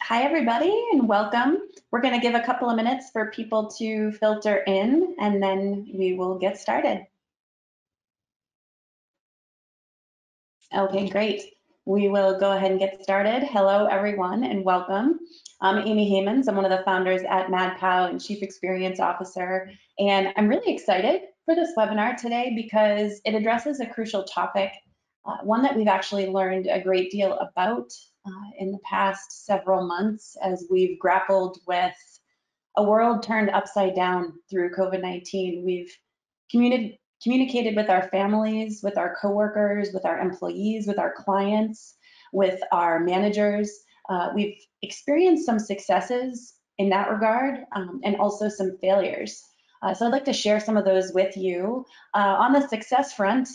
Hi, everybody, and welcome. We're going to give a couple of minutes for people to filter in, and then we will get started. Okay, great. We will go ahead and get started. Hello, everyone, and welcome. I'm Amy Hammonds. I'm one of the founders at MadPow and Chief Experience Officer, and I'm really excited for this webinar today because it addresses a crucial topic, one that we've actually learned a great deal about in the past several months as we've grappled with a world turned upside down through COVID-19. We've communicated with our families, with our coworkers, with our employees, with our clients, with our managers. We've experienced some successes in that regard and also some failures. So I'd like to share some of those with you. On the success front,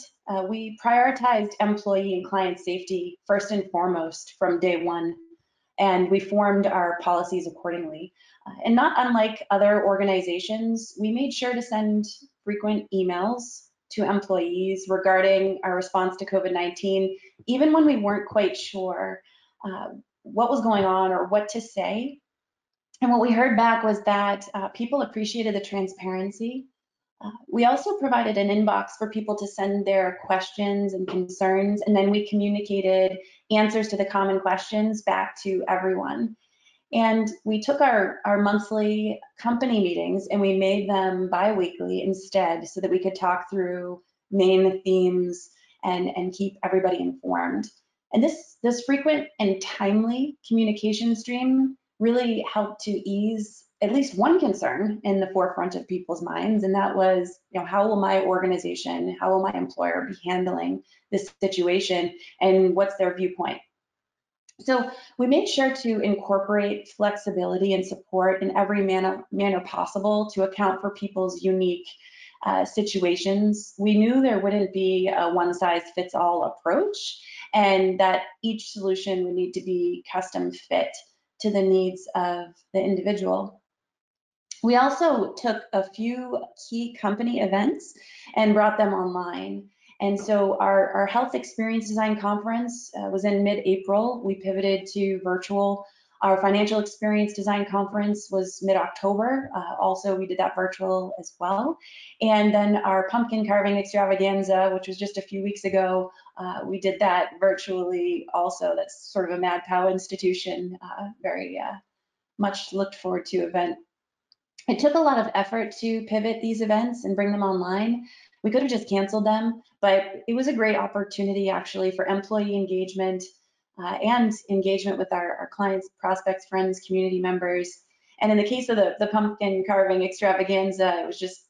we prioritized employee and client safety first and foremost from day one, and we formed our policies accordingly. And not unlike other organizations, we made sure to send frequent emails to employees regarding our response to COVID-19, even when we weren't quite sure what was going on or what to say. And what we heard back was that people appreciated the transparency. We also provided an inbox for people to send their questions and concerns, and then we communicated answers to the common questions back to everyone. And we took our monthly company meetings and we made them bi-weekly instead so that we could talk through main themes and keep everybody informed. And this frequent and timely communication stream really helped to ease at least one concern in the forefront of people's minds, and that was, how will my organization, how will my employer be handling this situation, and what's their viewpoint? So we made sure to incorporate flexibility and support in every manner possible to account for people's unique situations. We knew there wouldn't be a one-size-fits-all approach, and that each solution would need to be custom fit to the needs of the individual. We also took a few key company events and brought them online. And so our Health Experience Design Conference was in mid-April. We pivoted to virtual. Our Financial Experience Design Conference was mid-October. Also, we did that virtual as well. And then our Pumpkin Carving Extravaganza, which was just a few weeks ago, we did that virtually also. That's sort of a MadPow institution, very much looked forward to event. It took a lot of effort to pivot these events and bring them online. We could have just canceled them, but it was a great opportunity actually for employee engagement and engagement with our clients, prospects, friends, community members. And in the case of the Pumpkin Carving Extravaganza, it was just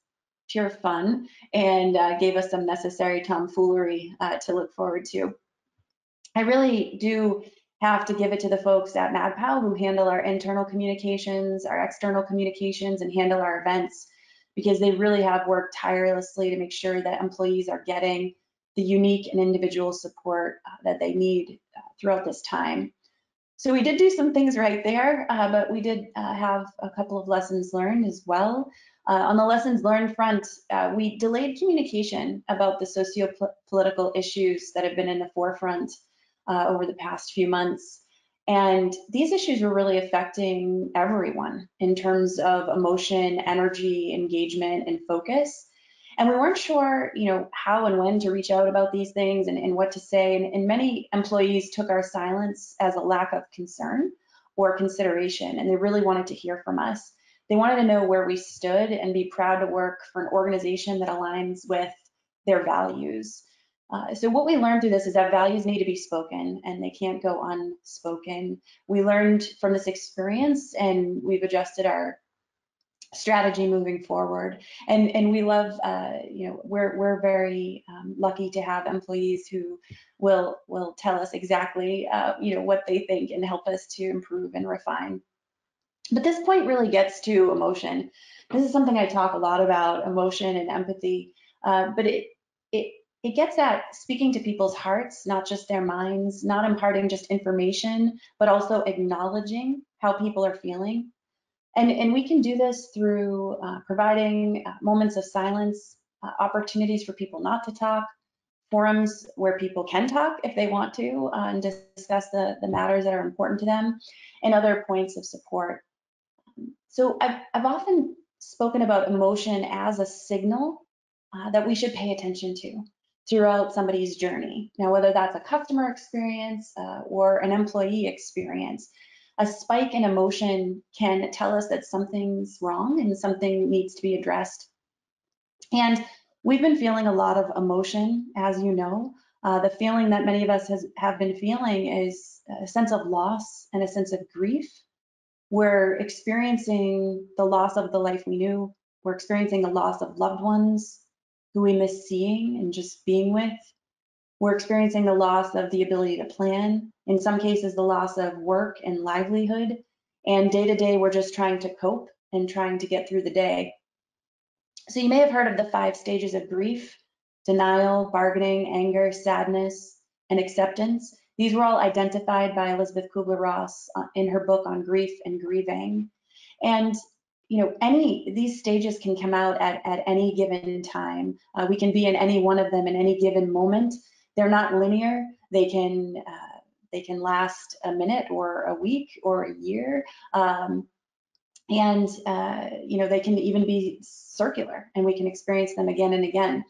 pure fun and gave us some necessary tomfoolery to look forward to. I really do have to give it to the folks at MadPow who handle our internal communications, our external communications, and handle our events, because they really have worked tirelessly to make sure that employees are getting the unique and individual support that they need throughout this time. So we did do some things right there, but we did have a couple of lessons learned as well. On the lessons learned front, we delayed communication about the socio-political issues that have been in the forefront over the past few months. And these issues were really affecting everyone in terms of emotion, energy, engagement, and focus. And we weren't sure, how and when to reach out about these things and what to say. And many employees took our silence as a lack of concern or consideration, and they really wanted to hear from us. They wanted to know where we stood and be proud to work for an organization that aligns with their values. So what we learned through this is that values need to be spoken and they can't go unspoken. We learned from this experience and we've adjusted our strategy moving forward. And we love, we're very lucky to have employees who will tell us exactly, what they think and help us to improve and refine. But this point really gets to emotion. This is something I talk a lot about, emotion and empathy, but it gets at speaking to people's hearts, not just their minds, not imparting just information, but also acknowledging how people are feeling. And we can do this through providing moments of silence, opportunities for people not to talk, forums where people can talk if they want to and discuss the matters that are important to them, and other points of support. So I've often spoken about emotion as a signal that we should pay attention to throughout somebody's journey. Now, whether that's a customer experience or an employee experience, a spike in emotion can tell us that something's wrong and something needs to be addressed. And we've been feeling a lot of emotion, as you know. The feeling that many of us have been feeling is a sense of loss and a sense of grief. We're experiencing the loss of the life we knew. We're experiencing the loss of loved ones who we miss seeing and just being with. We're experiencing the loss of the ability to plan. In some cases, the loss of work and livelihood. And day to day, we're just trying to cope and trying to get through the day. So you may have heard of the 5 stages of grief: denial, bargaining, anger, sadness, and acceptance. These were all identified by Elisabeth Kubler-Ross in her book on grief and grieving. And these stages can come out at any given time. We can be in any one of them in any given moment. They're not linear. They can last a minute or a week or a year. They can even be circular, and we can experience them again and again.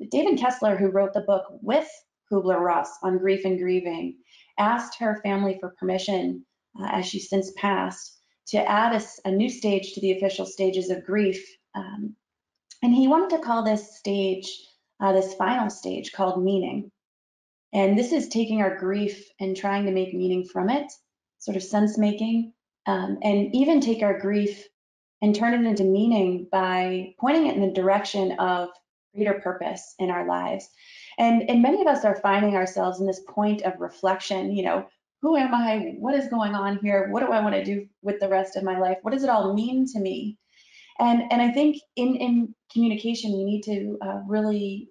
David Kessler, who wrote the book with Kubler-Ross on grief and grieving, asked her family for permission, as she's since passed, to add a new stage to the official stages of grief. And he wanted to call this stage, this final stage, called meaning. And this is taking our grief and trying to make meaning from it, sort of sense making, and even take our grief and turn it into meaning by pointing it in the direction of greater purpose in our lives. And many of us are finding ourselves in this point of reflection, who am I? What is going on here? What do I want to do with the rest of my life? What does it all mean to me? And I think in communication, we need to really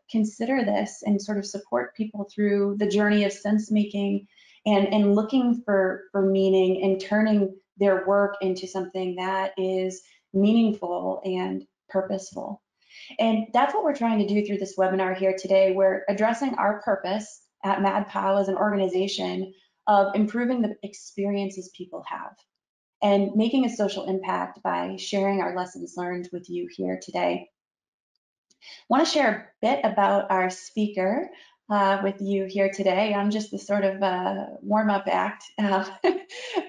consider this and sort of support people through the journey of sense making and looking for meaning and turning their work into something that is meaningful and purposeful. And that's what we're trying to do through this webinar here today. We're addressing our purpose at MadPow as an organization of improving the experiences people have and making a social impact by sharing our lessons learned with you here today. I want to share a bit about our speaker with you here today. I'm just the sort of warm-up act,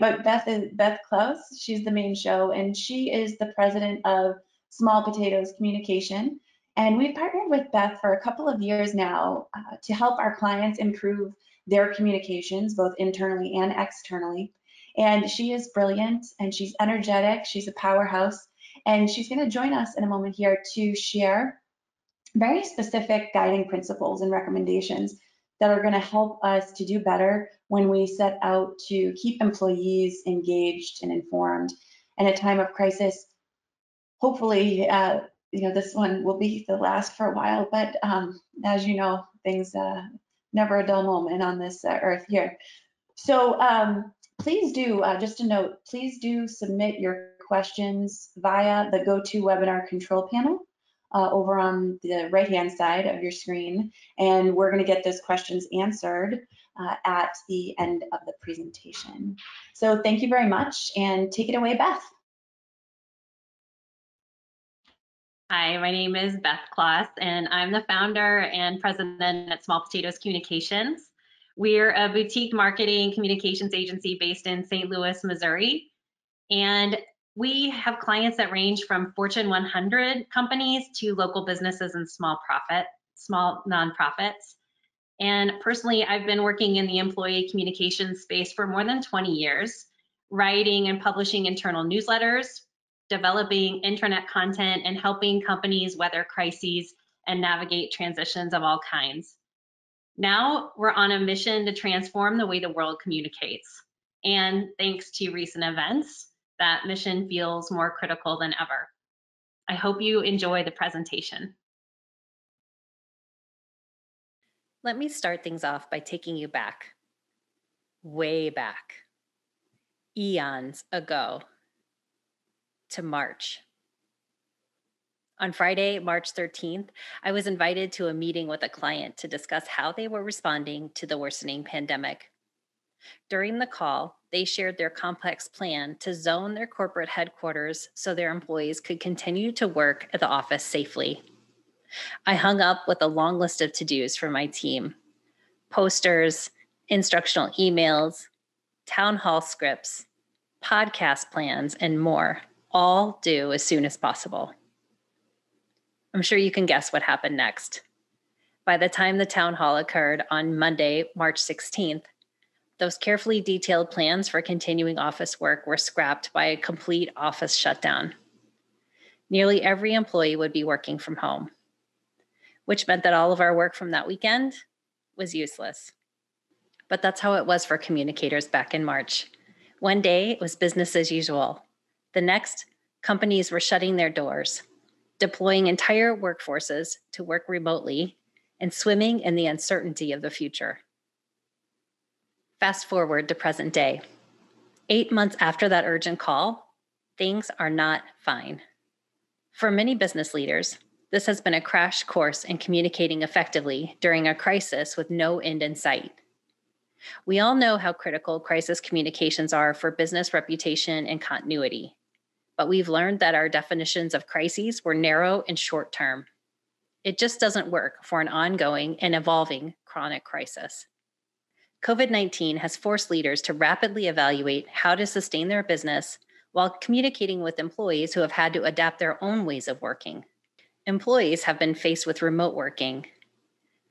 but Beth Klaus, she's the main show, and she is the president of Small Potatoes Communication. And we've partnered with Beth for a couple of years now to help our clients improve their communications, both internally and externally. And she is brilliant and she's energetic, she's a powerhouse, and she's going to join us in a moment here to share very specific guiding principles and recommendations that are going to help us to do better when we set out to keep employees engaged and informed. And at a time of crisis, hopefully, this one will be the last for a while, but as you know, things, never a dull moment on this earth here. So please do, just a note, please do submit your questions via the GoToWebinar control panel over on the right-hand side of your screen. And we're going to get those questions answered at the end of the presentation. So thank you very much, and take it away, Beth. Hi, my name is Beth Klaus, and I'm the founder and president at Small Potatoes Communications. We're a boutique marketing communications agency based in St. Louis, Missouri. And we have clients that range from Fortune 100 companies to local businesses and small nonprofits. And personally, I've been working in the employee communications space for more than 20 years, writing and publishing internal newsletters, developing intranet content, and helping companies weather crises and navigate transitions of all kinds. Now we're on a mission to transform the way the world communicates. And thanks to recent events, that mission feels more critical than ever. I hope you enjoy the presentation. Let me start things off by taking you back, way back, eons ago, to March. On Friday, March 13th, I was invited to a meeting with a client to discuss how they were responding to the worsening pandemic. During the call, they shared their complex plan to zone their corporate headquarters so their employees could continue to work at the office safely. I hung up with a long list of to-dos for my team: posters, instructional emails, town hall scripts, podcast plans, and more, all due as soon as possible. I'm sure you can guess what happened next. By the time the town hall occurred on Monday, March 16th, those carefully detailed plans for continuing office work were scrapped by a complete office shutdown. Nearly every employee would be working from home, which meant that all of our work from that weekend was useless. But that's how it was for communicators back in March. One day, it was business as usual. The next, companies were shutting their doors, deploying entire workforces to work remotely, and swimming in the uncertainty of the future. Fast forward to present day. 8 months after that urgent call, things are not fine. For many business leaders, this has been a crash course in communicating effectively during a crisis with no end in sight. We all know how critical crisis communications are for business reputation and continuity, but we've learned that our definitions of crises were narrow and short term. It just doesn't work for an ongoing and evolving chronic crisis. COVID-19 has forced leaders to rapidly evaluate how to sustain their business while communicating with employees who have had to adapt their own ways of working. Employees have been faced with remote working,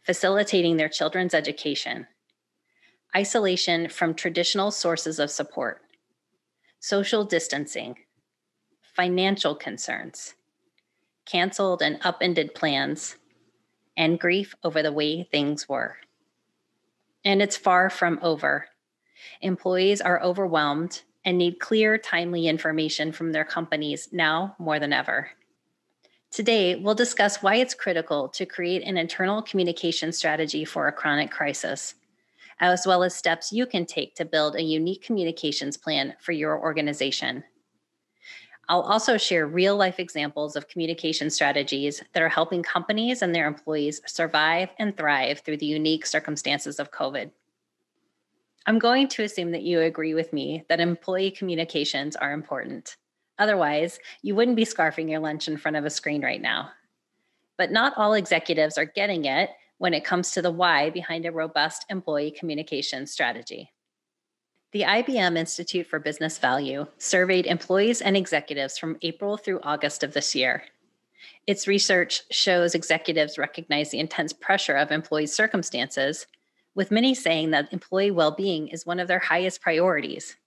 facilitating their children's education, isolation from traditional sources of support, social distancing, financial concerns, canceled and upended plans, and grief over the way things were. And it's far from over. Employees are overwhelmed and need clear, timely information from their companies now more than ever. Today, we'll discuss why it's critical to create an internal communication strategy for a chronic crisis, as well as steps you can take to build a unique communications plan for your organization. I'll also share real-life examples of communication strategies that are helping companies and their employees survive and thrive through the unique circumstances of COVID. I'm going to assume that you agree with me that employee communications are important. Otherwise, you wouldn't be scarfing your lunch in front of a screen right now. But not all executives are getting it when it comes to the why behind a robust employee communication strategy. The IBM Institute for Business Value surveyed employees and executives from April through August of this year. Its research shows executives recognize the intense pressure of employees' circumstances, with many saying that employee well-being is one of their highest priorities.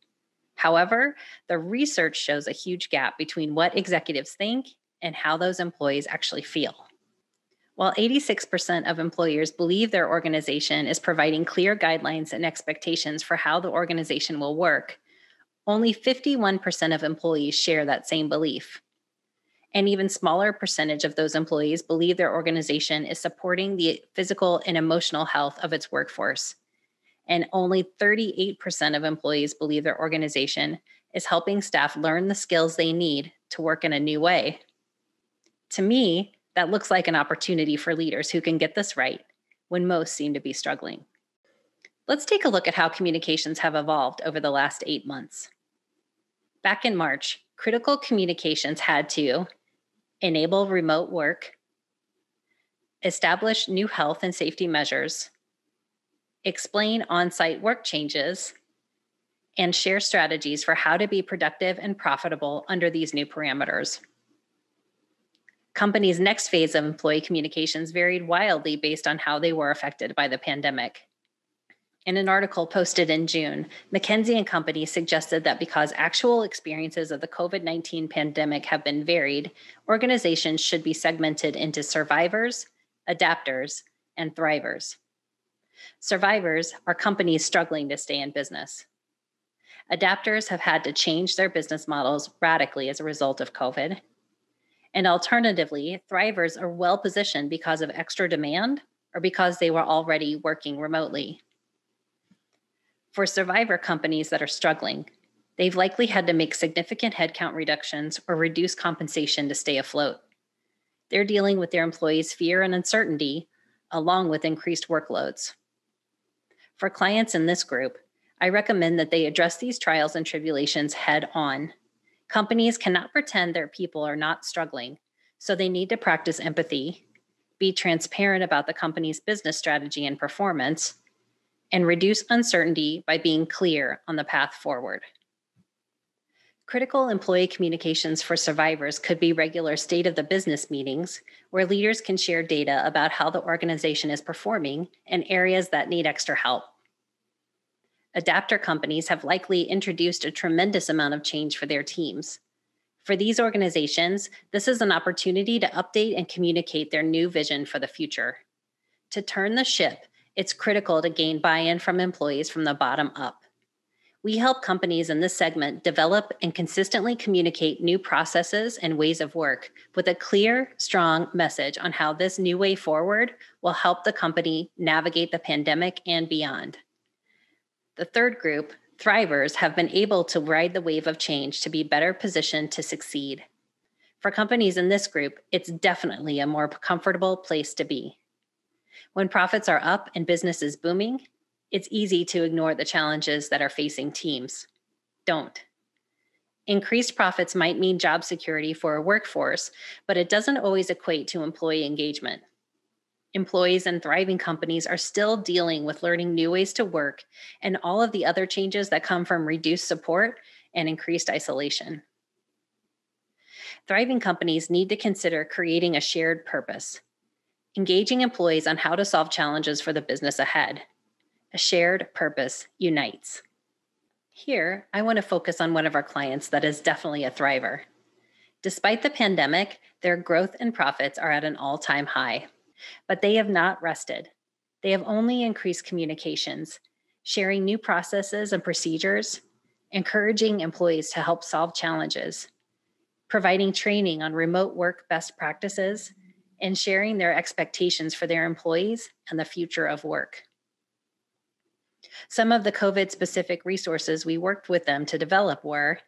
However, the research shows a huge gap between what executives think and how those employees actually feel. While 86% of employers believe their organization is providing clear guidelines and expectations for how the organization will work, only 51% of employees share that same belief. An even smaller percentage of those employees believe their organization is supporting the physical and emotional health of its workforce. And only 38% of employees believe their organization is helping staff learn the skills they need to work in a new way. To me, that looks like an opportunity for leaders who can get this right when most seem to be struggling. Let's take a look at how communications have evolved over the last 8 months. Back in March, critical communications had to enable remote work, establish new health and safety measures, explain on-site work changes, and share strategies for how to be productive and profitable under these new parameters. Companies' next phase of employee communications varied wildly based on how they were affected by the pandemic. In an article posted in June, McKinsey & Company suggested that because actual experiences of the COVID-19 pandemic have been varied, organizations should be segmented into survivors, adapters, and thrivers. Survivors are companies struggling to stay in business. Adapters have had to change their business models radically as a result of COVID. And alternatively, thrivers are well positioned because of extra demand or because they were already working remotely. For survivor companies that are struggling, they've likely had to make significant headcount reductions or reduce compensation to stay afloat. They're dealing with their employees' fear and uncertainty, along with increased workloads. For clients in this group, I recommend that they address these trials and tribulations head on. Companies cannot pretend their people are not struggling, so they need to practice empathy, be transparent about the company's business strategy and performance, and reduce uncertainty by being clear on the path forward. Critical employee communications for survivors could be regular state of the business meetings where leaders can share data about how the organization is performing and areas that need extra help. Adapter companies have likely introduced a tremendous amount of change for their teams. For these organizations, this is an opportunity to update and communicate their new vision for the future. To turn the ship, it's critical to gain buy-in from employees from the bottom up. We help companies in this segment develop and consistently communicate new processes and ways of work with a clear, strong message on how this new way forward will help the company navigate the pandemic and beyond. The third group, Thrivers, have been able to ride the wave of change to be better positioned to succeed. For companies in this group, it's definitely a more comfortable place to be. When profits are up and business is booming, it's easy to ignore the challenges that are facing teams. Don't. Increased profits might mean job security for a workforce, but it doesn't always equate to employee engagement. Employees in thriving companies are still dealing with learning new ways to work and all of the other changes that come from reduced support and increased isolation. Thriving companies need to consider creating a shared purpose, engaging employees on how to solve challenges for the business ahead. A shared purpose unites. Here, I want to focus on one of our clients that is definitely a thriver. Despite the pandemic, their growth and profits are at an all-time high. But they have not rested. They have only increased communications, sharing new processes and procedures, encouraging employees to help solve challenges, providing training on remote work best practices, and sharing their expectations for their employees and the future of work. Some of the COVID-specific resources we worked with them to develop were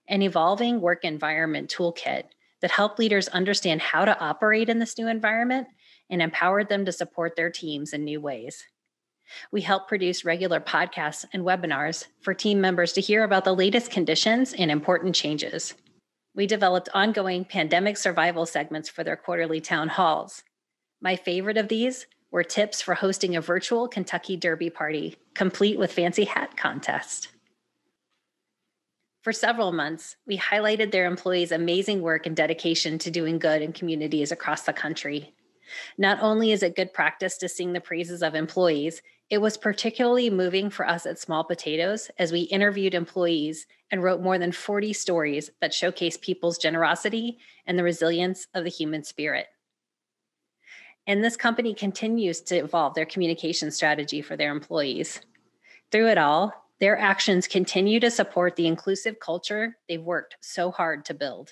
an evolving work environment toolkit that helped leaders understand how to operate in this new environment and empowered them to support their teams in new ways. We help produce regular podcasts and webinars for team members to hear about the latest conditions and important changes. We developed ongoing pandemic survival segments for their quarterly town halls. My favorite of these were tips for hosting a virtual Kentucky Derby party, complete with fancy hat contest. For several months, we highlighted their employees' amazing work and dedication to doing good in communities across the country. Not only is it good practice to sing the praises of employees, it was particularly moving for us at Small Potatoes as we interviewed employees and wrote more than 40 stories that showcase people's generosity and the resilience of the human spirit. And this company continues to evolve their communication strategy for their employees. Through it all, their actions continue to support the inclusive culture they've worked so hard to build.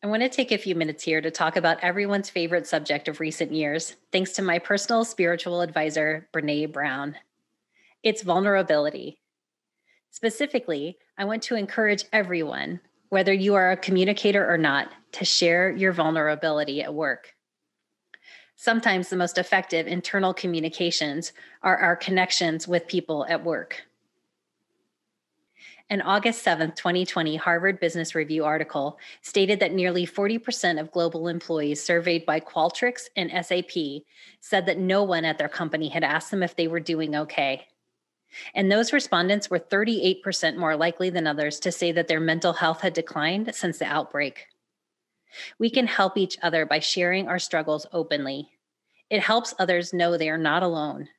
I want to take a few minutes here to talk about everyone's favorite subject of recent years, thanks to my personal spiritual advisor, Brené Brown. It's vulnerability. Specifically, I want to encourage everyone, whether you are a communicator or not, to share your vulnerability at work. Sometimes the most effective internal communications are our connections with people at work. An August 7th, 2020 Harvard Business Review article stated that nearly 40% of global employees surveyed by Qualtrics and SAP said that no one at their company had asked them if they were doing okay. And those respondents were 38% more likely than others to say that their mental health had declined since the outbreak. We can help each other by sharing our struggles openly. It helps others know they are not alone.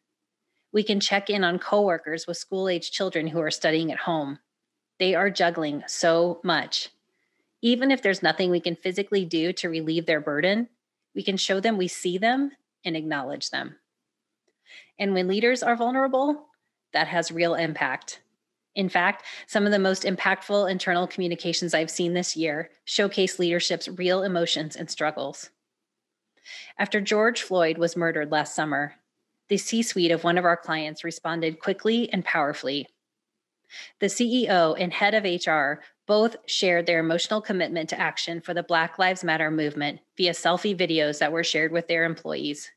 We can check in on coworkers with school-age children who are studying at home. They are juggling so much. Even if there's nothing we can physically do to relieve their burden, we can show them we see them and acknowledge them. And when leaders are vulnerable, that has real impact. In fact, some of the most impactful internal communications I've seen this year showcase leadership's real emotions and struggles. After George Floyd was murdered last summer, the C-suite of one of our clients responded quickly and powerfully. The CEO and head of HR both shared their emotional commitment to action for the Black Lives Matter movement via selfie videos that were shared with their employees.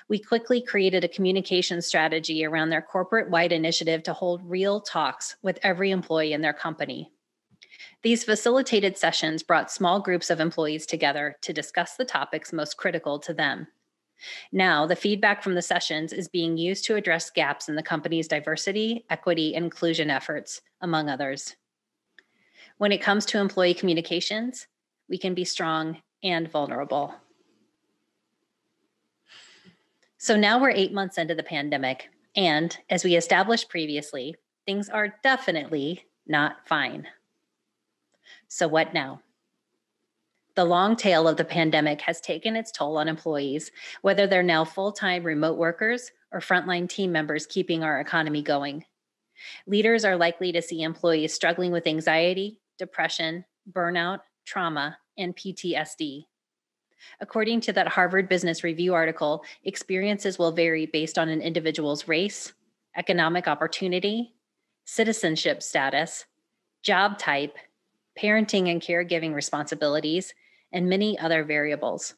We quickly created a communication strategy around their corporate-wide initiative to hold real talks with every employee in their company. These facilitated sessions brought small groups of employees together to discuss the topics most critical to them. Now, the feedback from the sessions is being used to address gaps in the company's diversity, equity, and inclusion efforts, among others. When it comes to employee communications, we can be strong and vulnerable. So now we're 8 months into the pandemic, and as we established previously, things are definitely not fine. So what now? The long tail of the pandemic has taken its toll on employees, whether they're now full-time remote workers or frontline team members keeping our economy going. Leaders are likely to see employees struggling with anxiety, depression, burnout, trauma, and PTSD. According to that Harvard Business Review article, experiences will vary based on an individual's race, economic opportunity, citizenship status, job type, parenting and caregiving responsibilities, and many other variables.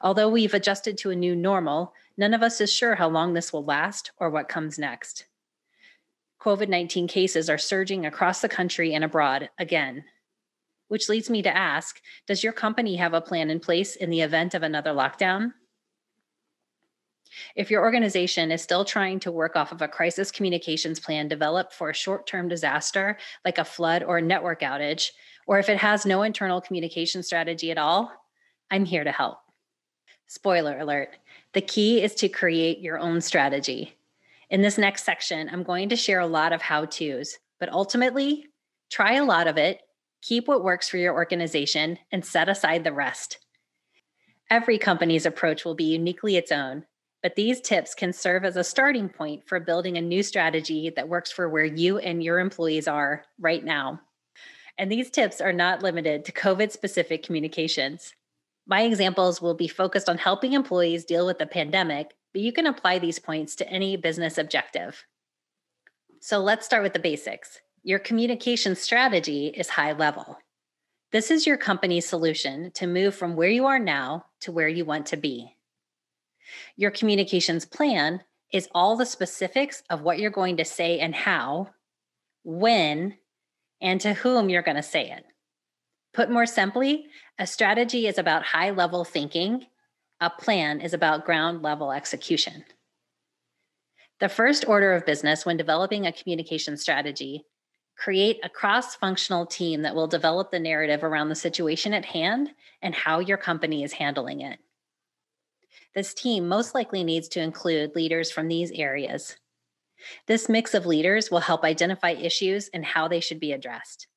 Although we've adjusted to a new normal, none of us is sure how long this will last or what comes next. COVID-19 cases are surging across the country and abroad again, which leads me to ask, does your company have a plan in place in the event of another lockdown? If your organization is still trying to work off of a crisis communications plan developed for a short-term disaster like a flood or a network outage, or if it has no internal communication strategy at all, I'm here to help. Spoiler alert, the key is to create your own strategy. In this next section, I'm going to share a lot of how-tos, but ultimately, try a lot of it, keep what works for your organization, and set aside the rest. Every company's approach will be uniquely its own, but these tips can serve as a starting point for building a new strategy that works for where you and your employees are right now. And these tips are not limited to COVID-specific communications. My examples will be focused on helping employees deal with the pandemic, but you can apply these points to any business objective. So let's start with the basics. Your communication strategy is high level. This is your company's solution to move from where you are now to where you want to be. Your communications plan is all the specifics of what you're going to say and how, when, and to whom you're going to say it. Put more simply, a strategy is about high-level thinking. A plan is about ground-level execution. The first order of business when developing a communication strategy, create a cross-functional team that will develop the narrative around the situation at hand and how your company is handling it. This team most likely needs to include leaders from these areas. This mix of leaders will help identify issues and how they should be addressed.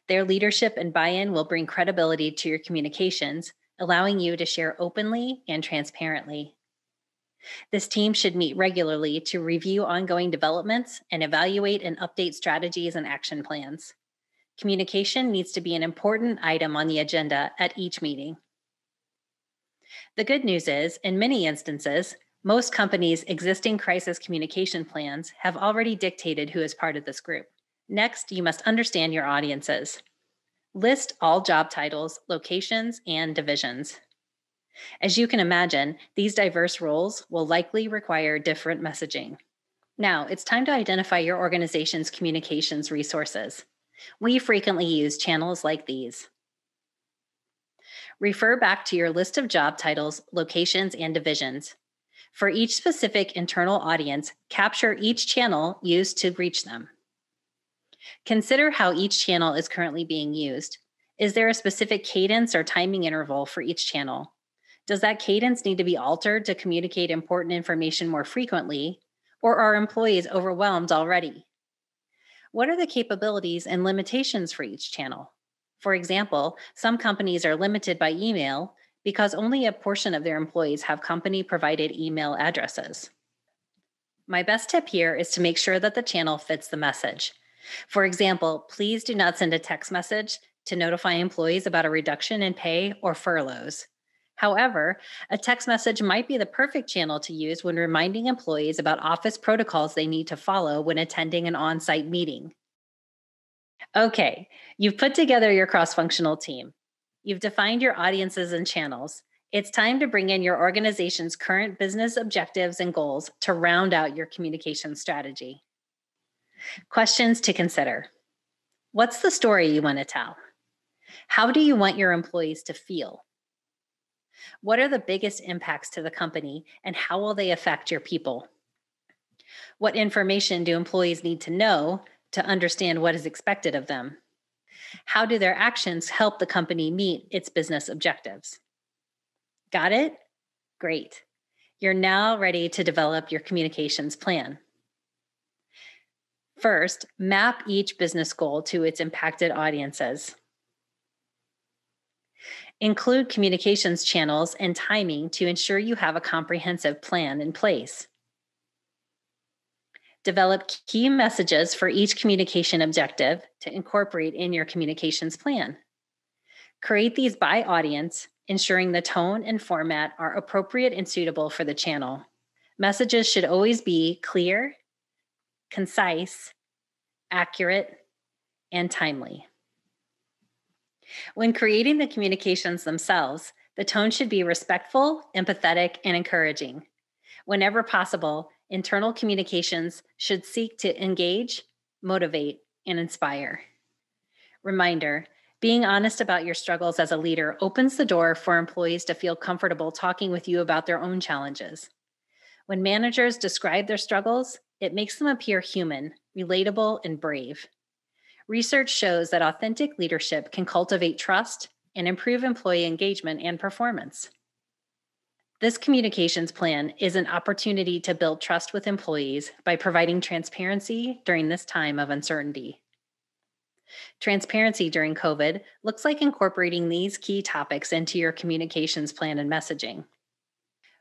Their leadership and buy-in will bring credibility to your communications, allowing you to share openly and transparently. This team should meet regularly to review ongoing developments and evaluate and update strategies and action plans. Communication needs to be an important item on the agenda at each meeting. The good news is, in many instances, most companies' existing crisis communication plans have already dictated who is part of this group. Next, you must understand your audiences. List all job titles, locations, and divisions. As you can imagine, these diverse roles will likely require different messaging. Now, it's time to identify your organization's communications resources. We frequently use channels like these. Refer back to your list of job titles, locations, and divisions. For each specific internal audience, capture each channel used to reach them. Consider how each channel is currently being used. Is there a specific cadence or timing interval for each channel? Does that cadence need to be altered to communicate important information more frequently, or are employees overwhelmed already? What are the capabilities and limitations for each channel? For example, some companies are limited by email because only a portion of their employees have company-provided email addresses. My best tip here is to make sure that the channel fits the message. For example, please do not send a text message to notify employees about a reduction in pay or furloughs. However, a text message might be the perfect channel to use when reminding employees about office protocols they need to follow when attending an on-site meeting. Okay, you've put together your cross-functional team. You've defined your audiences and channels. It's time to bring in your organization's current business objectives and goals to round out your communication strategy. Questions to consider. What's the story you want to tell? How do you want your employees to feel? What are the biggest impacts to the company, and how will they affect your people? What information do employees need to know to understand what is expected of them? How do their actions help the company meet its business objectives? Got it? Great. You're now ready to develop your communications plan. First, map each business goal to its impacted audiences. Include communications channels and timing to ensure you have a comprehensive plan in place. Develop key messages for each communication objective to incorporate in your communications plan. Create these by audience, ensuring the tone and format are appropriate and suitable for the channel. Messages should always be clear, concise, accurate, and timely. When creating the communications themselves, the tone should be respectful, empathetic, and encouraging. Whenever possible, internal communications should seek to engage, motivate, and inspire. Reminder, being honest about your struggles as a leader opens the door for employees to feel comfortable talking with you about their own challenges. When managers describe their struggles, it makes them appear human, relatable, and brave. Research shows that authentic leadership can cultivate trust and improve employee engagement and performance. This communications plan is an opportunity to build trust with employees by providing transparency during this time of uncertainty. Transparency during COVID looks like incorporating these key topics into your communications plan and messaging.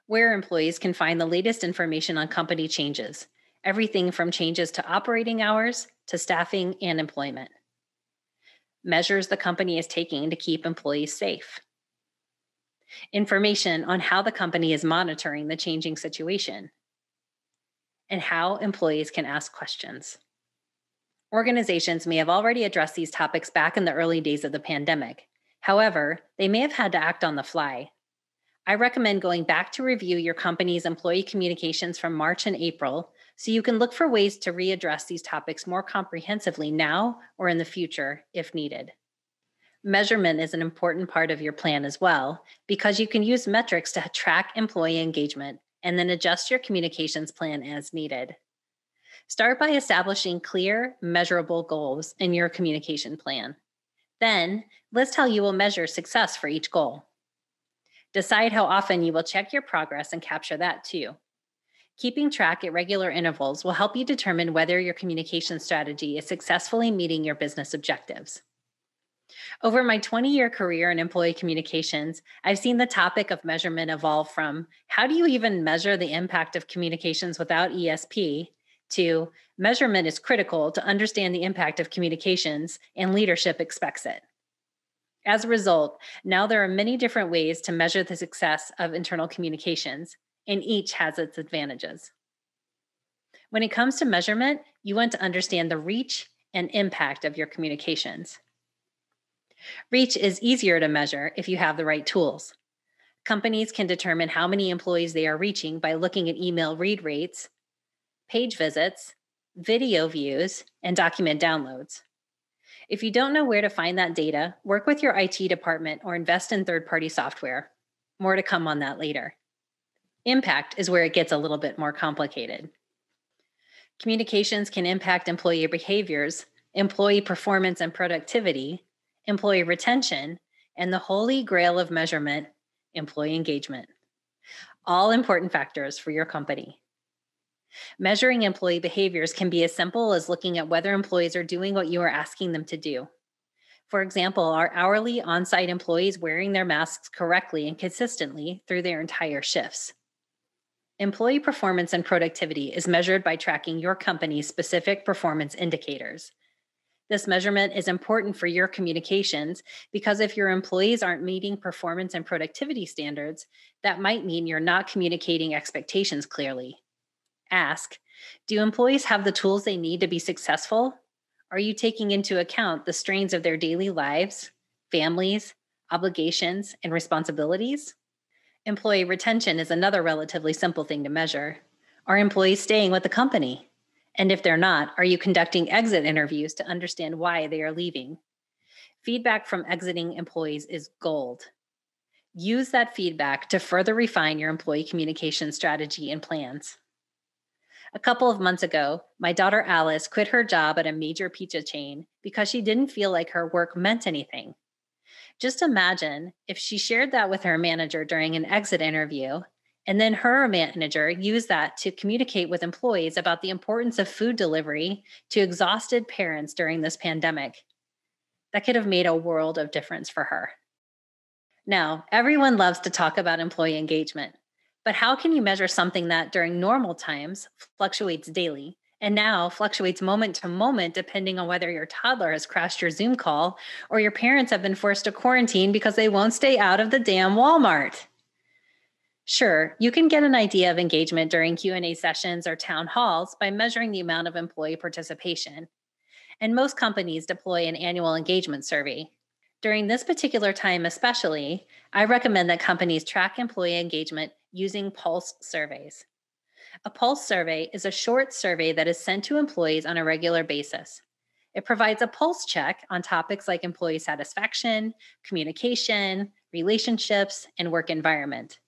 Where employees can find the latest information on company changes, everything from changes to operating hours to staffing and employment. Measures the company is taking to keep employees safe. Information on how the company is monitoring the changing situation, and how employees can ask questions. Organizations may have already addressed these topics back in the early days of the pandemic. However, they may have had to act on the fly. I recommend going back to review your company's employee communications from March and April so you can look for ways to readdress these topics more comprehensively now or in the future if needed. Measurement is an important part of your plan as well, because you can use metrics to track employee engagement and then adjust your communications plan as needed. Start by establishing clear, measurable goals in your communication plan. Then, list how you will measure success for each goal. Decide how often you will check your progress and capture that too. Keeping track at regular intervals will help you determine whether your communication strategy is successfully meeting your business objectives. Over my 20-year career in employee communications, I've seen the topic of measurement evolve from how do you even measure the impact of communications without ESP to measurement is critical to understand the impact of communications and leadership expects it. As a result, now there are many different ways to measure the success of internal communications, and each has its advantages. When it comes to measurement, you want to understand the reach and impact of your communications. Reach is easier to measure if you have the right tools. Companies can determine how many employees they are reaching by looking at email read rates, page visits, video views, and document downloads. If you don't know where to find that data, work with your IT department or invest in third-party software. More to come on that later. Impact is where it gets a little bit more complicated. Communications can impact employee behaviors, employee performance and productivity, employee retention, and the holy grail of measurement, employee engagement. All important factors for your company. Measuring employee behaviors can be as simple as looking at whether employees are doing what you are asking them to do. For example, are hourly on-site employees wearing their masks correctly and consistently through their entire shifts? Employee performance and productivity is measured by tracking your company's specific performance indicators. This measurement is important for your communications because if your employees aren't meeting performance and productivity standards, that might mean you're not communicating expectations clearly. Ask, do employees have the tools they need to be successful? Are you taking into account the strains of their daily lives, families, obligations, and responsibilities? Employee retention is another relatively simple thing to measure. Are employees staying with the company? And if they're not, are you conducting exit interviews to understand why they are leaving? Feedback from exiting employees is gold. Use that feedback to further refine your employee communication strategy and plans. A couple of months ago, my daughter Alice quit her job at a major pizza chain because she didn't feel like her work meant anything. Just imagine if she shared that with her manager during an exit interview, and then her manager used that to communicate with employees about the importance of food delivery to exhausted parents during this pandemic. That could have made a world of difference for her. Now, everyone loves to talk about employee engagement, but how can you measure something that during normal times fluctuates daily and now fluctuates moment to moment depending on whether your toddler has crashed your Zoom call or your parents have been forced to quarantine because they won't stay out of the damn Walmart? Sure, you can get an idea of engagement during Q&A sessions or town halls by measuring the amount of employee participation. And most companies deploy an annual engagement survey. During this particular time especially, I recommend that companies track employee engagement using pulse surveys. A pulse survey is a short survey that is sent to employees on a regular basis. It provides a pulse check on topics like employee satisfaction, communication, relationships, and work environment.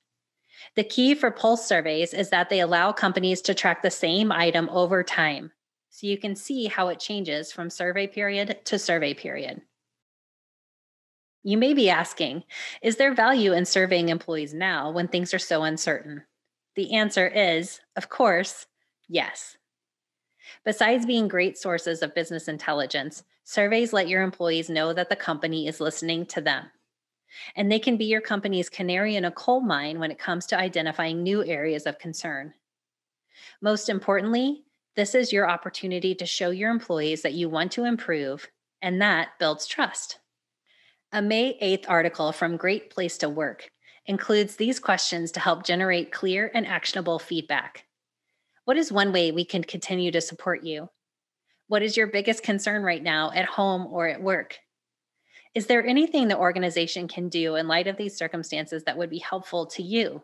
The key for pulse surveys is that they allow companies to track the same item over time, so you can see how it changes from survey period to survey period. You may be asking, is there value in surveying employees now when things are so uncertain? The answer is, of course, yes. Besides being great sources of business intelligence, surveys let your employees know that the company is listening to them. And they can be your company's canary in a coal mine when it comes to identifying new areas of concern. Most importantly, this is your opportunity to show your employees that you want to improve, and that builds trust. A May 8th article from Great Place to Work includes these questions to help generate clear and actionable feedback. What is one way we can continue to support you? What is your biggest concern right now at home or at work? Is there anything the organization can do in light of these circumstances that would be helpful to you?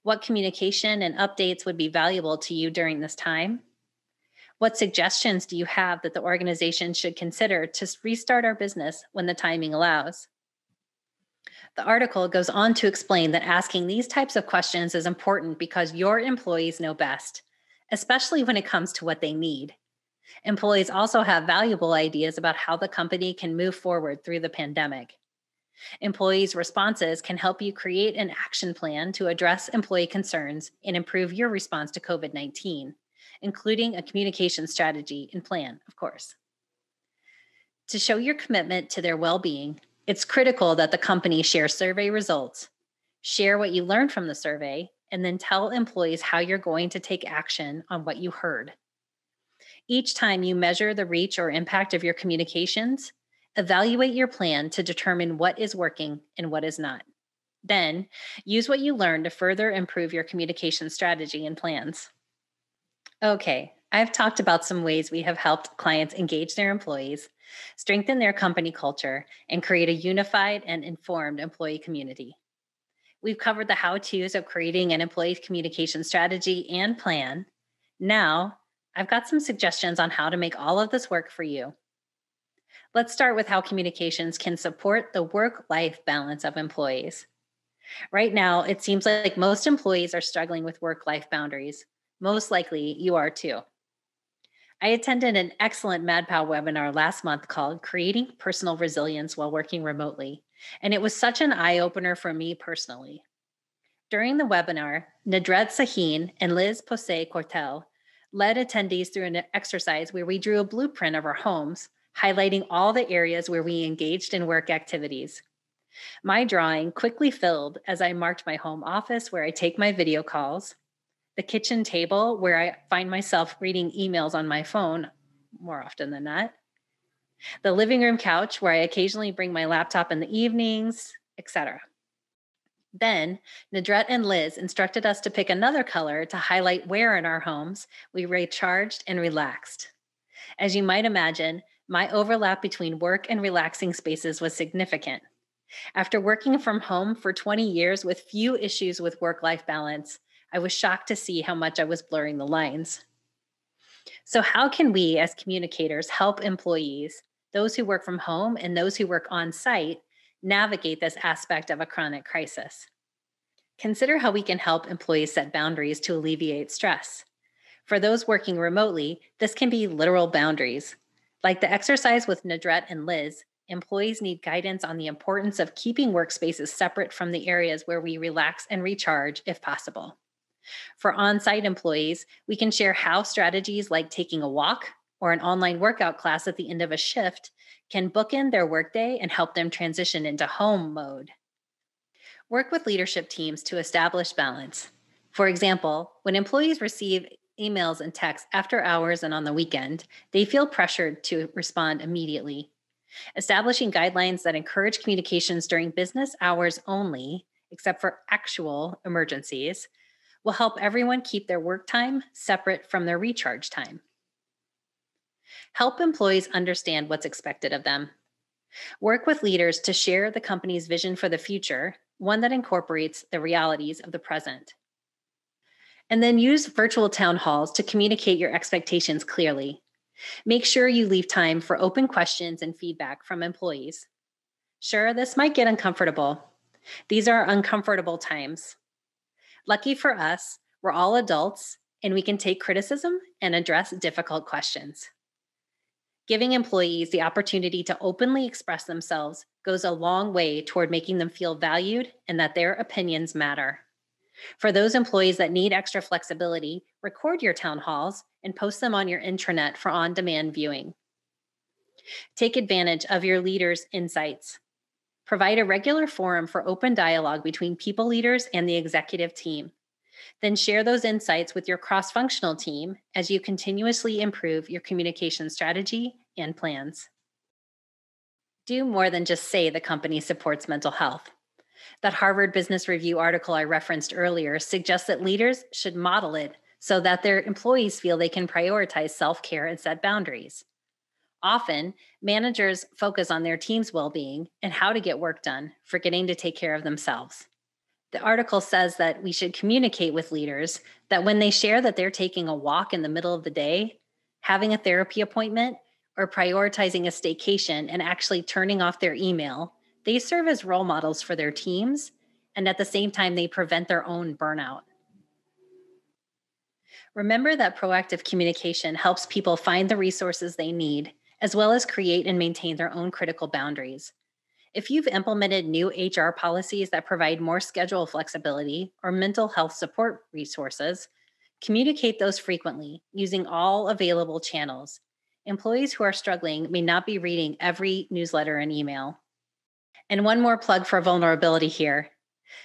What communication and updates would be valuable to you during this time? What suggestions do you have that the organization should consider to restart our business when the timing allows? The article goes on to explain that asking these types of questions is important because your employees know best, especially when it comes to what they need. Employees also have valuable ideas about how the company can move forward through the pandemic. Employees' responses can help you create an action plan to address employee concerns and improve your response to COVID-19, including a communication strategy and plan, of course. To show your commitment to their well-being, it's critical that the company share survey results, share what you learned from the survey, and then tell employees how you're going to take action on what you heard. Each time you measure the reach or impact of your communications, evaluate your plan to determine what is working and what is not. Then, use what you learned to further improve your communication strategy and plans. Okay, I've talked about some ways we have helped clients engage their employees, strengthen their company culture, and create a unified and informed employee community. We've covered the how-tos of creating an employee communication strategy and plan. Now, I've got some suggestions on how to make all of this work for you. Let's start with how communications can support the work-life balance of employees. Right now, it seems like most employees are struggling with work-life boundaries. Most likely, you are too. I attended an excellent MadPow webinar last month called Creating Personal Resilience While Working Remotely, and it was such an eye-opener for me personally. During the webinar, Nadret Sahin and Liz Posey-Cortel led attendees through an exercise where we drew a blueprint of our homes, highlighting all the areas where we engaged in work activities. My drawing quickly filled as I marked my home office where I take my video calls, the kitchen table where I find myself reading emails on my phone more often than not, the living room couch where I occasionally bring my laptop in the evenings, etc. Then, Nadrette and Liz instructed us to pick another color to highlight where in our homes we recharged and relaxed. As you might imagine, my overlap between work and relaxing spaces was significant. After working from home for 20 years with few issues with work-life balance, I was shocked to see how much I was blurring the lines. So how can we as communicators help employees, those who work from home and those who work on site, navigate this aspect of a chronic crisis? Consider how we can help employees set boundaries to alleviate stress. For those working remotely, this can be literal boundaries. Like the exercise with Nadrette and Liz, employees need guidance on the importance of keeping workspaces separate from the areas where we relax and recharge if possible. For on-site employees, we can share how strategies like taking a walk or an online workout class at the end of a shift can bookend their workday and help them transition into home mode. Work with leadership teams to establish balance. For example, when employees receive emails and texts after hours and on the weekend, they feel pressured to respond immediately. Establishing guidelines that encourage communications during business hours only, except for actual emergencies, will help everyone keep their work time separate from their recharge time. Help employees understand what's expected of them. Work with leaders to share the company's vision for the future, one that incorporates the realities of the present. And then use virtual town halls to communicate your expectations clearly. Make sure you leave time for open questions and feedback from employees. Sure, this might get uncomfortable. These are uncomfortable times. Lucky for us, we're all adults and we can take criticism and address difficult questions. Giving employees the opportunity to openly express themselves goes a long way toward making them feel valued and that their opinions matter. For those employees that need extra flexibility, record your town halls and post them on your intranet for on-demand viewing. Take advantage of your leaders' insights. Provide a regular forum for open dialogue between people leaders and the executive team. Then share those insights with your cross-functional team as you continuously improve your communication strategy and plans. Do more than just say the company supports mental health. That Harvard Business Review article I referenced earlier suggests that leaders should model it so that their employees feel they can prioritize self-care and set boundaries. Often, managers focus on their team's well-being and how to get work done, forgetting to take care of themselves. The article says that we should communicate with leaders that when they share that they're taking a walk in the middle of the day, having a therapy appointment, or prioritizing a staycation and actually turning off their email, they serve as role models for their teams, and at the same time, they prevent their own burnout. Remember that proactive communication helps people find the resources they need, as well as create and maintain their own critical boundaries. If you've implemented new HR policies that provide more schedule flexibility or mental health support resources, communicate those frequently using all available channels. Employees who are struggling may not be reading every newsletter and email. And one more plug for vulnerability here.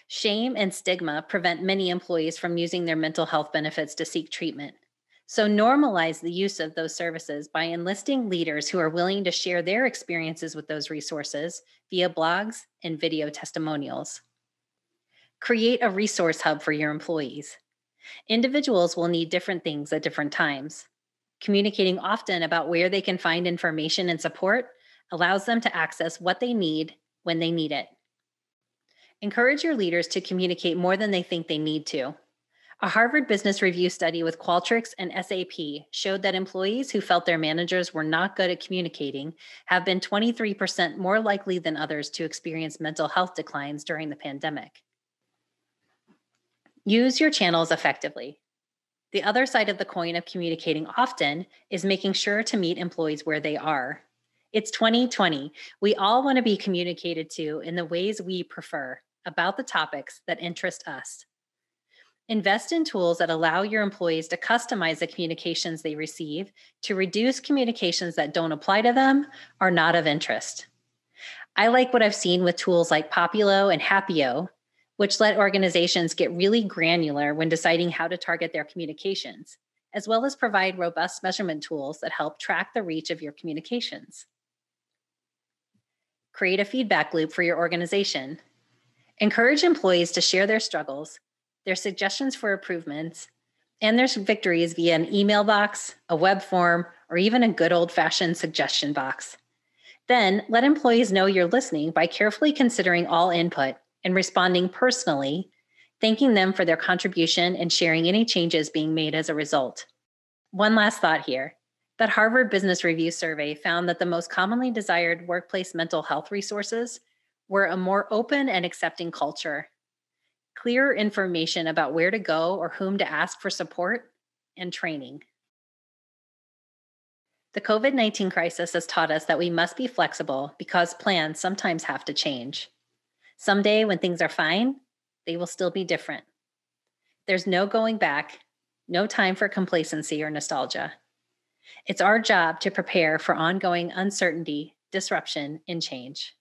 Shame and stigma prevent many employees from using their mental health benefits to seek treatment. So normalize the use of those services by enlisting leaders who are willing to share their experiences with those resources via blogs and video testimonials. Create a resource hub for your employees. Individuals will need different things at different times. Communicating often about where they can find information and support allows them to access what they need when they need it. Encourage your leaders to communicate more than they think they need to. A Harvard Business Review study with Qualtrics and SAP showed that employees who felt their managers were not good at communicating have been 23% more likely than others to experience mental health declines during the pandemic. Use your channels effectively. The other side of the coin of communicating often is making sure to meet employees where they are. It's 2020. We all want to be communicated to in the ways we prefer about the topics that interest us. Invest in tools that allow your employees to customize the communications they receive to reduce communications that don't apply to them or not of interest. I like what I've seen with tools like Populo and Happio, which let organizations get really granular when deciding how to target their communications, as well as provide robust measurement tools that help track the reach of your communications. Create a feedback loop for your organization. Encourage employees to share their struggles, their suggestions for improvements, and their victories via an email box, a web form, or even a good old-fashioned suggestion box. Then let employees know you're listening by carefully considering all input and responding personally, thanking them for their contribution and sharing any changes being made as a result. One last thought here. That Harvard Business Review survey found that the most commonly desired workplace mental health resources were a more open and accepting culture, clearer information about where to go or whom to ask for support, and training. The COVID-19 crisis has taught us that we must be flexible because plans sometimes have to change. Someday when things are fine, they will still be different. There's no going back, no time for complacency or nostalgia. It's our job to prepare for ongoing uncertainty, disruption, and change.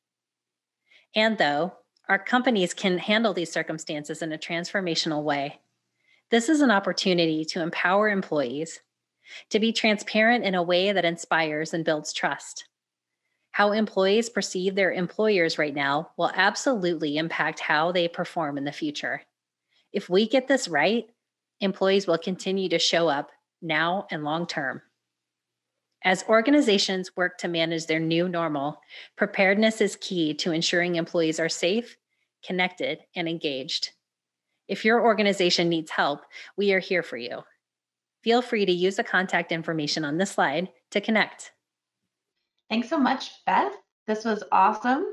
And though our companies can handle these circumstances in a transformational way, this is an opportunity to empower employees, to be transparent in a way that inspires and builds trust. How employees perceive their employers right now will absolutely impact how they perform in the future. If we get this right, employees will continue to show up now and long term. As organizations work to manage their new normal, preparedness is key to ensuring employees are safe, connected, and engaged. If your organization needs help, we are here for you. Feel free to use the contact information on this slide to connect. Thanks so much, Beth. This was awesome.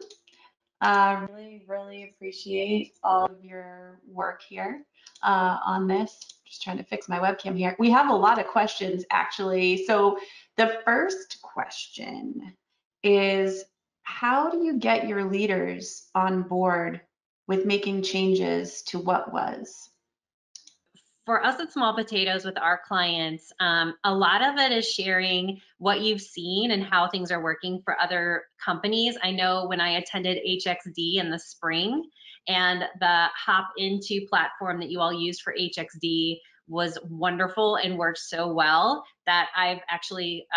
Really appreciate all of your work here on this. Just trying to fix my webcam here. We have a lot of questions actually. So the first question is, how do you get your leaders on board with making changes to what was? For us at Small Potatoes with our clients, a lot of it is sharing what you've seen and how things are working for other companies. I know when I attended HXD in the spring, and the Hop Into platform that you all used for HXD was wonderful and worked so well that I've actually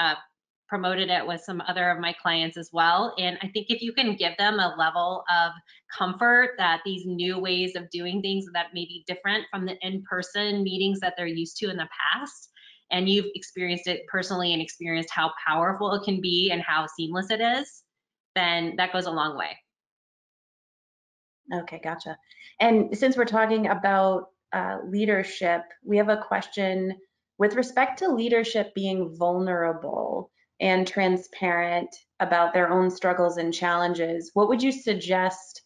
promoted it with some other of my clients as well. And I think if you can give them a level of comfort that these new ways of doing things that may be different from the in-person meetings that they're used to in the past, and you've experienced it personally and experienced how powerful it can be and how seamless it is, then that goes a long way. Okay, gotcha. And since we're talking about leadership, we have a question with respect to leadership being vulnerable and transparent about their own struggles and challenges. What would you suggest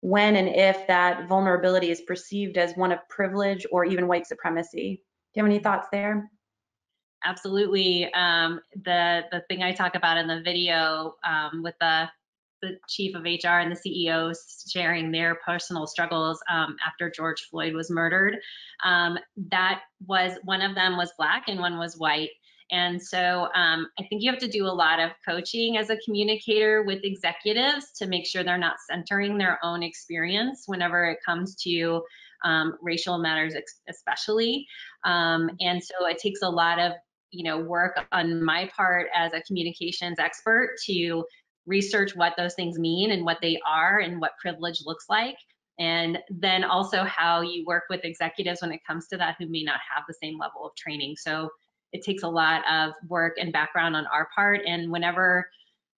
when and if that vulnerability is perceived as one of privilege or even white supremacy? Do you have any thoughts there? Absolutely. The thing I talk about in the video with the chief of HR and the CEO sharing their personal struggles after George Floyd was murdered, that was, one of them was Black and one was white. And so I think you have to do a lot of coaching as a communicator with executives to make sure they're not centering their own experience whenever it comes to racial matters especially. And so it takes a lot of work on my part as a communications expert to research what those things mean and what they are and what privilege looks like. And then also how you work with executives when it comes to that who may not have the same level of training. So it takes a lot of work and background on our part. And whenever,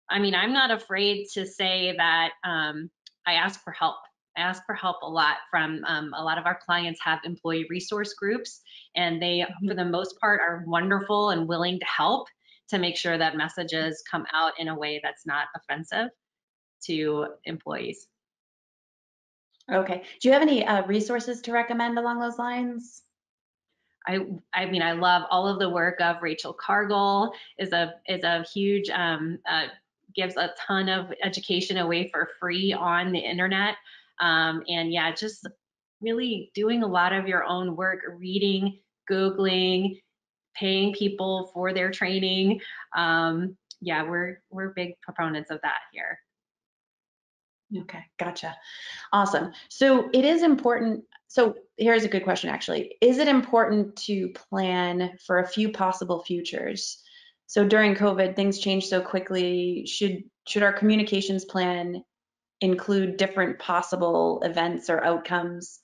I'm not afraid to say that I ask for help. I ask for help a lot from a lot of our clients have employee resource groups, and they, for the most part, are wonderful and willing to help to make sure that messages come out in a way that's not offensive to employees. Okay. Do you have any resources to recommend along those lines? I love all of the work of Rachel Cargill is a huge gives a ton of education away for free on the internet. And yeah, just really doing a lot of your own work, reading, Googling, paying people for their training. Yeah, we're big proponents of that here. Okay, gotcha. Awesome. So it is important. So here's a good question, actually. Is it important to plan for a few possible futures? So during COVID, things changed so quickly. Should should our communications plan include different possible events or outcomes?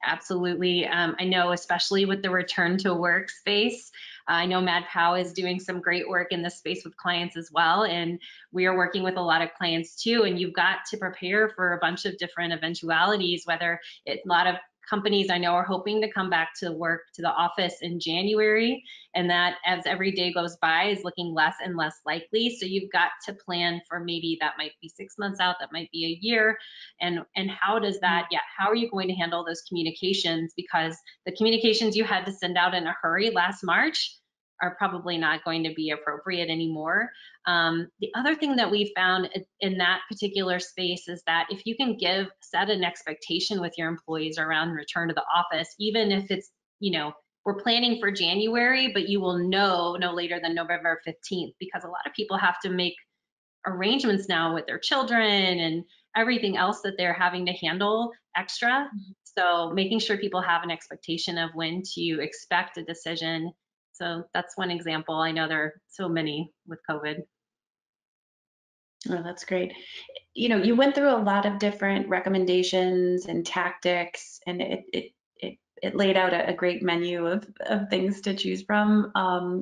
Absolutely. I know, especially with the return to workspace, I know MadPow is doing some great work in this space with clients as well. And we are working with a lot of clients too. And you've got to prepare for a bunch of different eventualities, whether a lot of companies I know are hoping to come back to work to the office in January, and that as every day goes by is looking less and less likely. So you've got to plan for maybe that might be 6 months out, that might be a year. And how does that, how are you going to handle those communications? Because the communications you had to send out in a hurry last March are probably not going to be appropriate anymore. The other thing that we found in that particular space is that if you can set an expectation with your employees around return to the office, even if it's, we're planning for January, but you will know no later than November 15th, because a lot of people have to make arrangements now with their children and everything else that they're having to handle extra. So making sure people have an expectation of when to expect a decision. So that's one example. I know there are so many with COVID. Oh, that's great. You went through a lot of different recommendations and tactics, and it laid out a great menu of things to choose from,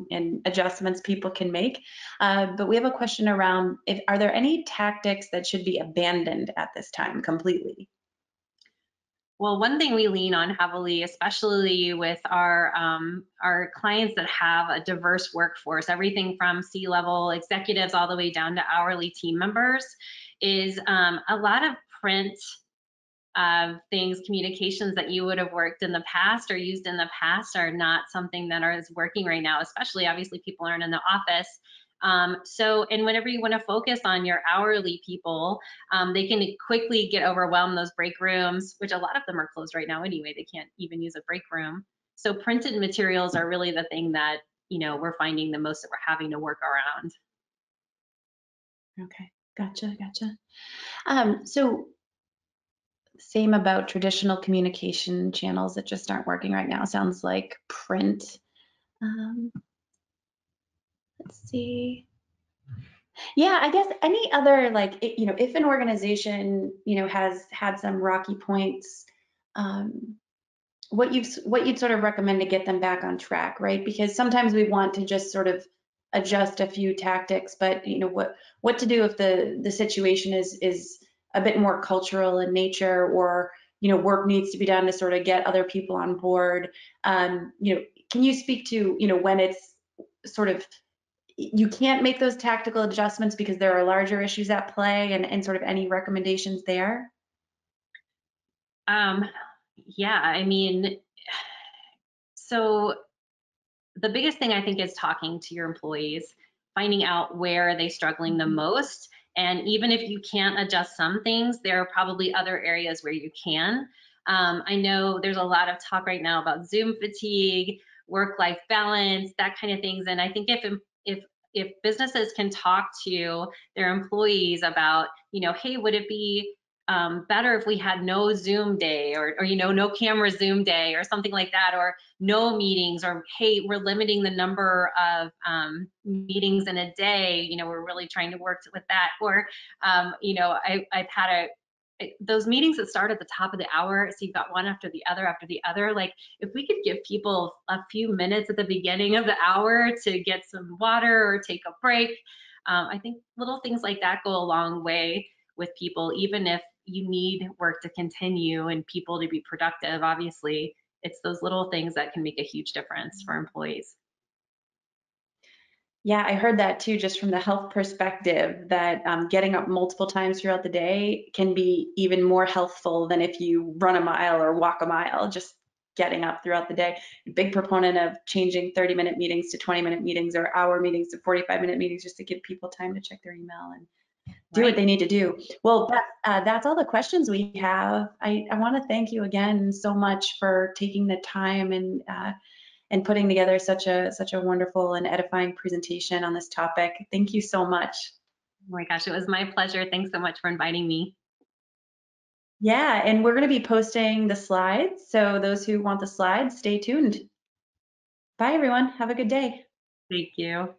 and adjustments people can make. But we have a question around, are there any tactics that should be abandoned at this time completely? Well, one thing we lean on heavily, especially with our clients that have a diverse workforce, everything from C-level executives all the way down to hourly team members, is a lot of print things, communications that you would have worked in the past or used in the past are not something that is working right now, especially obviously people aren't in the office. And whenever you want to focus on your hourly people, they can quickly get overwhelmed. Those break rooms, which a lot of them are closed right now anyway, they can't even use a break room. So printed materials are really the thing that, we're finding the most that we're having to work around. Okay, gotcha. So same about traditional communication channels that just aren't working right now. Sounds like print. Let's see. Yeah, I guess any other, like, if an organization, has had some rocky points, what you'd sort of recommend to get them back on track, right? Because sometimes we want to just sort of adjust a few tactics, but what to do if the situation is a bit more cultural in nature, or work needs to be done to sort of get other people on board. Can you speak to when it's sort of you can't make those tactical adjustments because there are larger issues at play, and sort of any recommendations there? Yeah, I mean, so the biggest thing I think is talking to your employees, finding out where are they struggling the most. And even if you can't adjust some things, there are probably other areas where you can. I know there's a lot of talk right now about Zoom fatigue, work-life balance, that kind of things. And I think if businesses can talk to their employees about, hey, would it be better if we had no Zoom day, or no camera Zoom day, or something like that, or no meetings, or hey, we're limiting the number of meetings in a day, we're really trying to work with that. Or I've had those meetings that start at the top of the hour, so you've got one after the other. Like, if we could give people a few minutes at the beginning of the hour to get some water or take a break, I think little things like that go a long way with people. Even if you need work to continue and people to be productive, obviously it's those little things that can make a huge difference for employees. Yeah, I heard that too, just from the health perspective, that getting up multiple times throughout the day can be even more healthful than if you run a mile or walk a mile. Just getting up throughout the day. Big proponent of changing 30-minute meetings to 20-minute meetings, or hour meetings to 45-minute meetings, just to give people time to check their email and do what they need to do. Well, that's all the questions we have. I want to thank you again so much for taking the time and putting together such a wonderful and edifying presentation on this topic. Thank you so much. Oh my gosh, it was my pleasure. Thanks so much for inviting me. Yeah, and we're going to be posting the slides, so those who want the slides, stay tuned. Bye, everyone. Have a good day. Thank you.